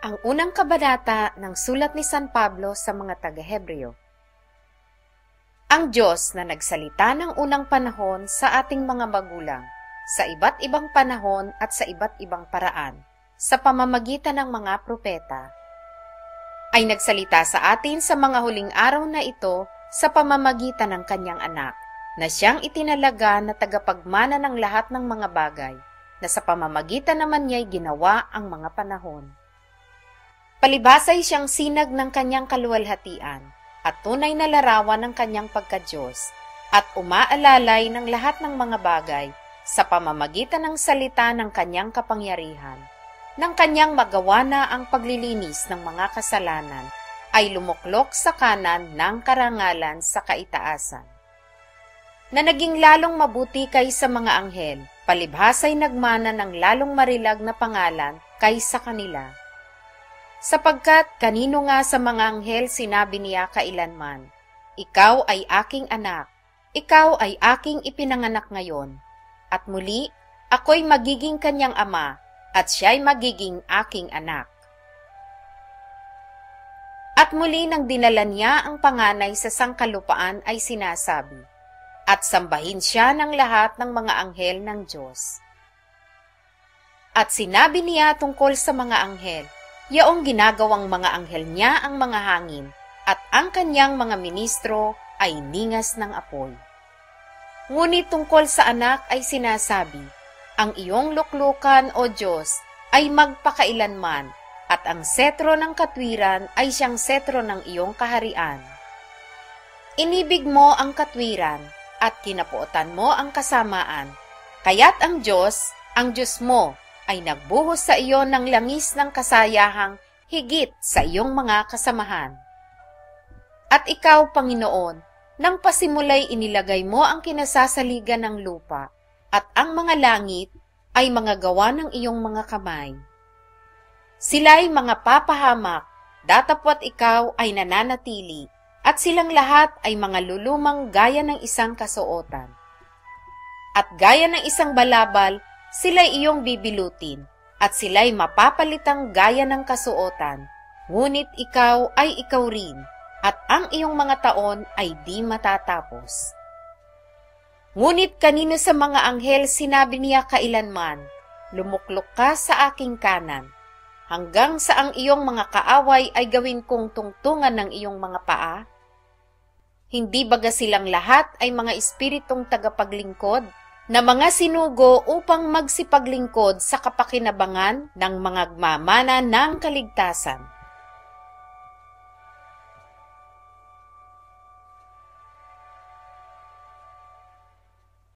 Ang unang kabanata ng sulat ni San Pablo sa mga taga-Hebreo. Ang Diyos na nagsalita ng unang panahon sa ating mga magulang, sa iba't ibang panahon at sa iba't ibang paraan, sa pamamagitan ng mga propeta, ay nagsalita sa atin sa mga huling araw na ito sa pamamagitan ng kanyang anak, na siyang itinalaga na tagapagmana ng lahat ng mga bagay, na sa pamamagitan naman niya'y ginawa ang mga panahon. Palibhasa'y siyang sinag ng kanyang kaluwalhatian at tunay na larawan ng kanyang pagka-Diyos at umaalalay ng lahat ng mga bagay sa pamamagitan ng salita ng kanyang kapangyarihan. Nang kanyang magawa na ang paglilinis ng mga kasalanan, ay lumuklok sa kanan ng karangalan sa kaitaasan. Na naging lalong mabuti kaysa mga anghel, palibhasa'y nagmana ng lalong marilag na pangalan kaysa kanila. Sapagkat kanino nga sa mga anghel sinabi niya kailanman, "Ikaw ay aking anak, ikaw ay aking ipinanganak ngayon, at muli ako'y magiging kanyang ama, at siya'y magiging aking anak." At muli nang dinala niya ang panganay sa sangkalupaan ay sinasabi, "At sambahin siya ng lahat ng mga anghel ng Diyos." At sinabi niya tungkol sa mga anghel, yaong ginagawang mga anghel niya ang mga hangin, at ang kanyang mga ministro ay ningas ng apoy. Ngunit tungkol sa anak ay sinasabi, "Ang iyong luklukan, O Diyos, ay magpakailanman, at ang setro ng katwiran ay siyang setro ng iyong kaharian. Inibig mo ang katwiran, at kinapuotan mo ang kasamaan, kaya't ang Diyos mo, ay nagbuhos sa iyo ng langis ng kasayahang higit sa iyong mga kasamahan. At ikaw, Panginoon, nang pasimulay inilagay mo ang kinasasaligan ng lupa, at ang mga langit ay mga gawa ng iyong mga kamay. Sila'y mga papahamak, datapwat ikaw ay nananatili, at silang lahat ay mga lulumang gaya ng isang kasuotan. At gaya ng isang balabal, sila'y iyong bibilutin, at sila'y mapapalitang gaya ng kasuotan, ngunit ikaw ay ikaw rin, at ang iyong mga taon ay di matatapos. Ngunit kanino sa mga anghel sinabi niya kailanman, "Lumuklok ka sa aking kanan, hanggang sa ang iyong mga kaaway ay gawin kong tungtungan ng iyong mga paa"? Hindi baga silang lahat ay mga espiritong tagapaglingkod, na mga sinugo upang magsipaglingkod sa kapakinabangan ng mga gmamana ng kaligtasan?